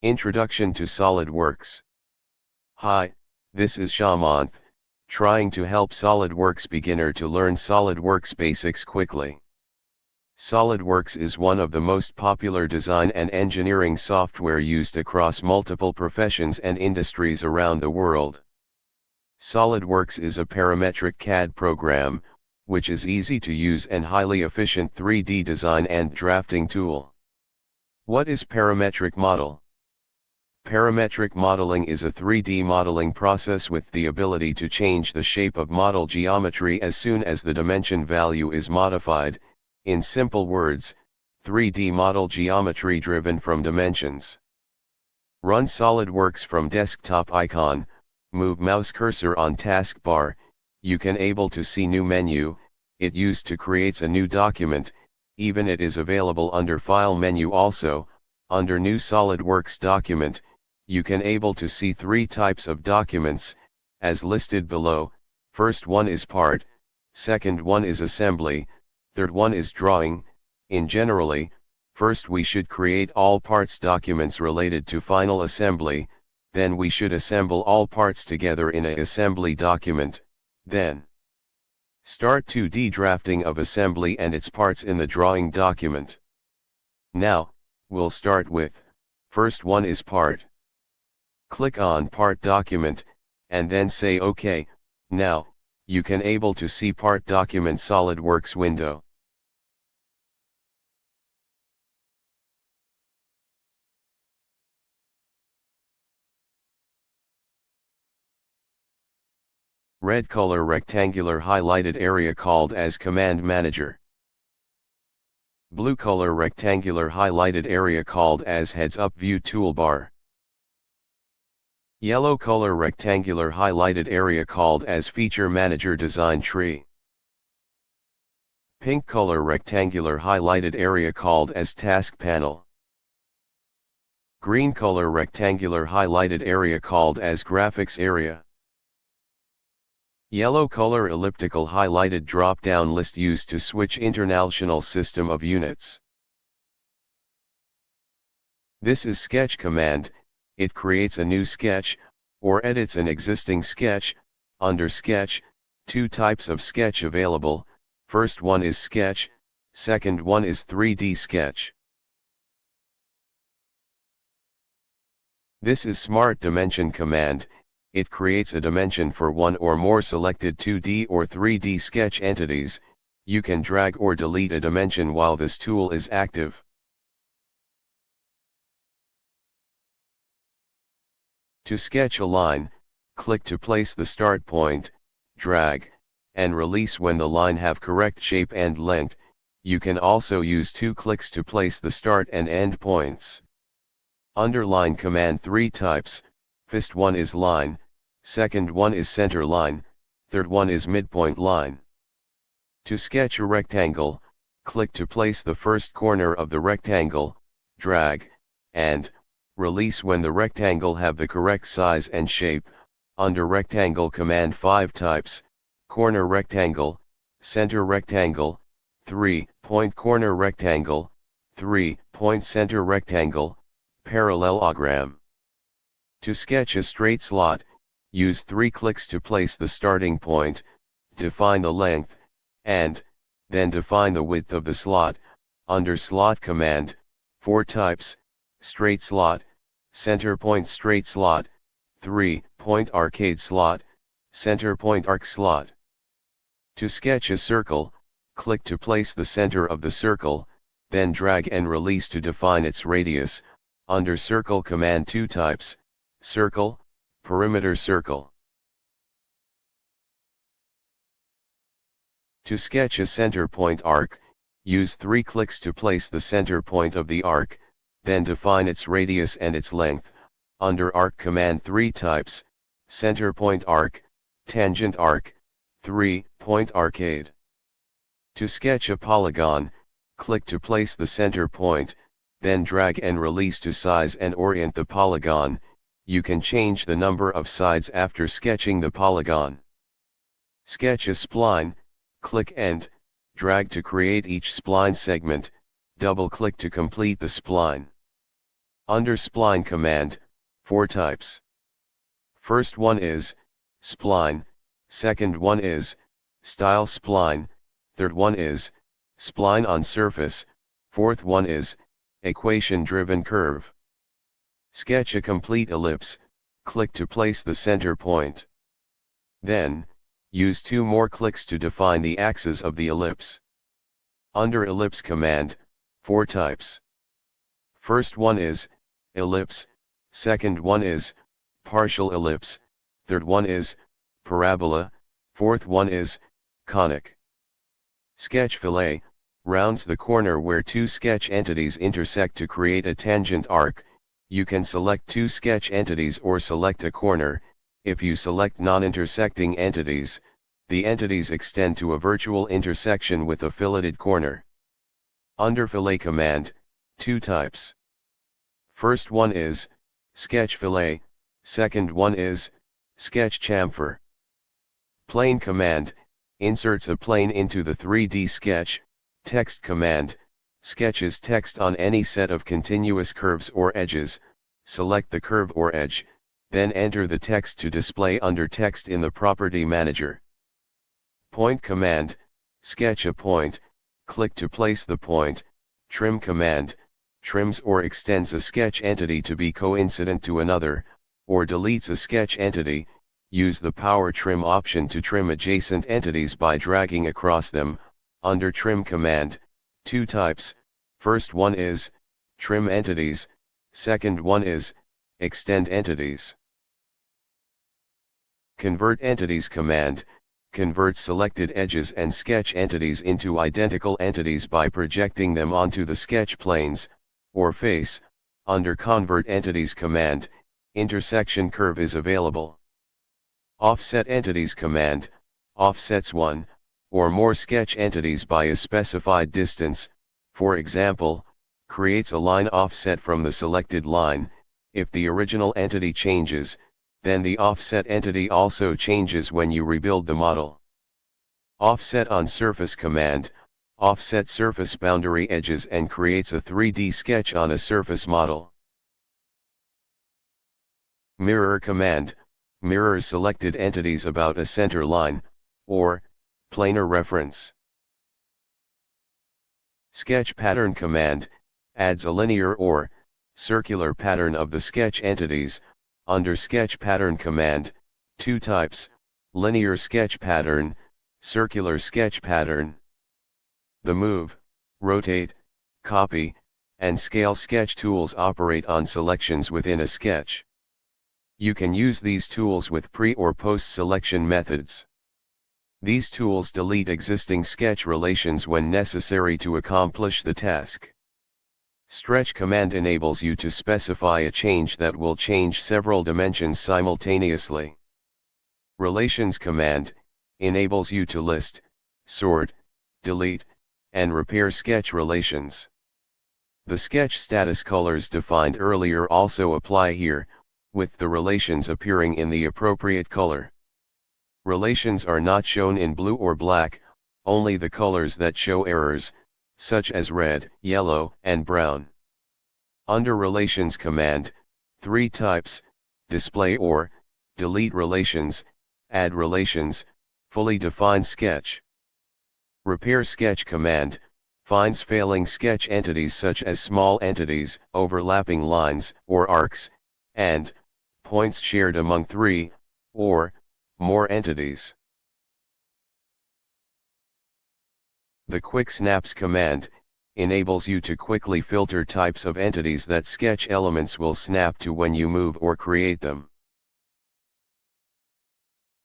Introduction to SolidWorks. Hi, this is Shamanth, trying to help SolidWorks beginner to learn SolidWorks Basics quickly. SolidWorks is one of the most popular design and engineering software used across multiple professions and industries around the world. SolidWorks is a parametric CAD program, which is easy to use and highly efficient 3D design and drafting tool. What is parametric model? Parametric modeling is a 3D modeling process with the ability to change the shape of model geometry as soon as the dimension value is modified. In simple words, 3D model geometry driven from dimensions. Run SolidWorks from desktop icon, move mouse cursor on taskbar, you can able to see new menu, it used to creates a new document, even it is available under file menu also, under new SolidWorks document, you can able to see three types of documents, as listed below. First one is part, second one is assembly, third one is drawing. In generally, first we should create all parts documents related to final assembly, then we should assemble all parts together in a assembly document, then start 2D drafting of assembly and its parts in the drawing document. Now, we'll start with, first one is part. Click on part document, and then say OK. Now, you can able to see part document SolidWorks window. Red color rectangular highlighted area called as Command Manager. Blue color rectangular highlighted area called as Heads Up View Toolbar. Yellow color rectangular highlighted area called as Feature Manager Design Tree. Pink color rectangular highlighted area called as Task Panel. Green color rectangular highlighted area called as Graphics Area. Yellow color elliptical highlighted drop-down list used to switch international system of units. This is sketch command, it creates a new sketch, or edits an existing sketch. Under sketch, two types of sketch available, first one is sketch, second one is 3D sketch. This is smart dimension command. It creates a dimension for one or more selected 2D or 3D sketch entities. You can drag or delete a dimension while this tool is active. To sketch a line, click to place the start point, drag, and release when the line have correct shape and length. You can also use 2 clicks to place the start and end points. Underline command 3 types, first one is line, second one is center line, third one is midpoint line. To sketch a rectangle, click to place the first corner of the rectangle, drag, and release when the rectangle have the correct size and shape. Under rectangle command 5 types, corner rectangle, center rectangle, 3-point corner rectangle, 3-point center rectangle, parallelogram. To sketch a straight slot, use 3 clicks to place the starting point, define the length, and then define the width of the slot. Under slot command, 4 types, straight slot, center point straight slot, 3-point arcade slot, center point arc slot. To sketch a circle, click to place the center of the circle, then drag and release to define its radius. Under circle command 2 types, circle, perimeter circle. To sketch a center point arc, use 3 clicks to place the center point of the arc, then define its radius and its length. Under arc command 3 types, center point arc, tangent arc, 3-point arcade. To sketch a polygon, click to place the center point, then drag and release to size and orient the polygon. You can change the number of sides after sketching the polygon. Sketch a spline, click and drag to create each spline segment, double click to complete the spline. Under spline command, 4 types. First one is spline, second one is style spline, third one is spline on surface, fourth one is equation driven curve. Sketch a complete ellipse, click to place the center point. Then, use 2 more clicks to define the axis of the ellipse. Under ellipse command, 4 types. First one is ellipse, second one is partial ellipse, third one is parabola, fourth one is conic. Sketch fillet rounds the corner where 2 sketch entities intersect to create a tangent arc. You can select 2 sketch entities or select a corner. If you select non-intersecting entities, the entities extend to a virtual intersection with a filleted corner. Under fillet command, 2 types. First one is sketch fillet, second one is sketch chamfer. Plane command inserts a plane into the 3D sketch. Text command sketches text on any set of continuous curves or edges. Select the curve or edge, then enter the text to display under text in the property manager. Point command sketch a point, click to place the point. Trim command trims or extends a sketch entity to be coincident to another, or deletes a sketch entity. Use the power trim option to trim adjacent entities by dragging across them. Under trim command, 2 types. First one is trim entities, second one is extend entities. Convert entities command converts selected edges and sketch entities into identical entities by projecting them onto the sketch planes or face. Under convert entities command, intersection curve is available. Offset entities command offsets 1 or more sketch entities by a specified distance. For example, creates a line offset from the selected line. If the original entity changes, then the offset entity also changes when you rebuild the model. Offset on surface command offset surface boundary edges and creates a 3D sketch on a surface model. Mirror command mirrors selected entities about a center line, or planar reference. Sketch pattern command adds a linear or circular pattern of the sketch entities. Under sketch pattern command, 2 types, linear sketch pattern, circular sketch pattern. The move, rotate, copy, and scale sketch tools operate on selections within a sketch. You can use these tools with pre or post selection methods. These tools delete existing sketch relations when necessary to accomplish the task. Stretch command enables you to specify a change that will change several dimensions simultaneously. Relations command enables you to list, sort, delete, and repair sketch relations. The sketch status colors defined earlier also apply here, with the relations appearing in the appropriate color. Relations are not shown in blue or black, only the colors that show errors, such as red, yellow, and brown. Under Relations command, 3 types, display or delete relations, add relations, fully defined sketch. Repair sketch command finds failing sketch entities such as small entities, overlapping lines or arcs, and points shared among 3 or more entities. The Quick Snaps command enables you to quickly filter types of entities that sketch elements will snap to when you move or create them.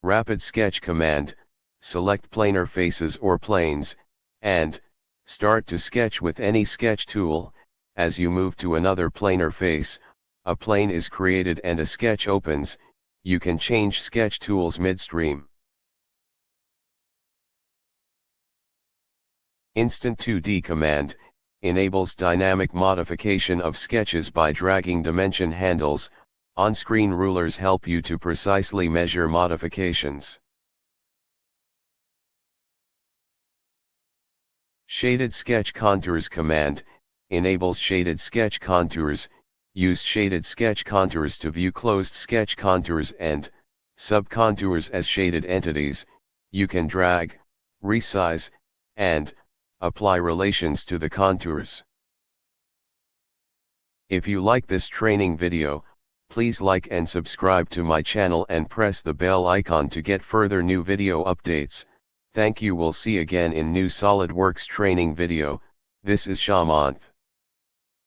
Rapid Sketch command select planar faces or planes, and start to sketch with any sketch tool. As you move to another planar face, a plane is created and a sketch opens. You can change sketch tools midstream. Instant 2D command enables dynamic modification of sketches by dragging dimension handles. On-screen rulers help you to precisely measure modifications. Shaded Sketch Contours command enables shaded sketch contours. use shaded sketch contours to view closed sketch contours and subcontours as shaded entities. You can drag, resize, and apply relations to the contours. If you like this training video, please like and subscribe to my channel and press the bell icon to get further new video updates. Thank you. We'll see again in new SolidWorks training video. This is Shamanth.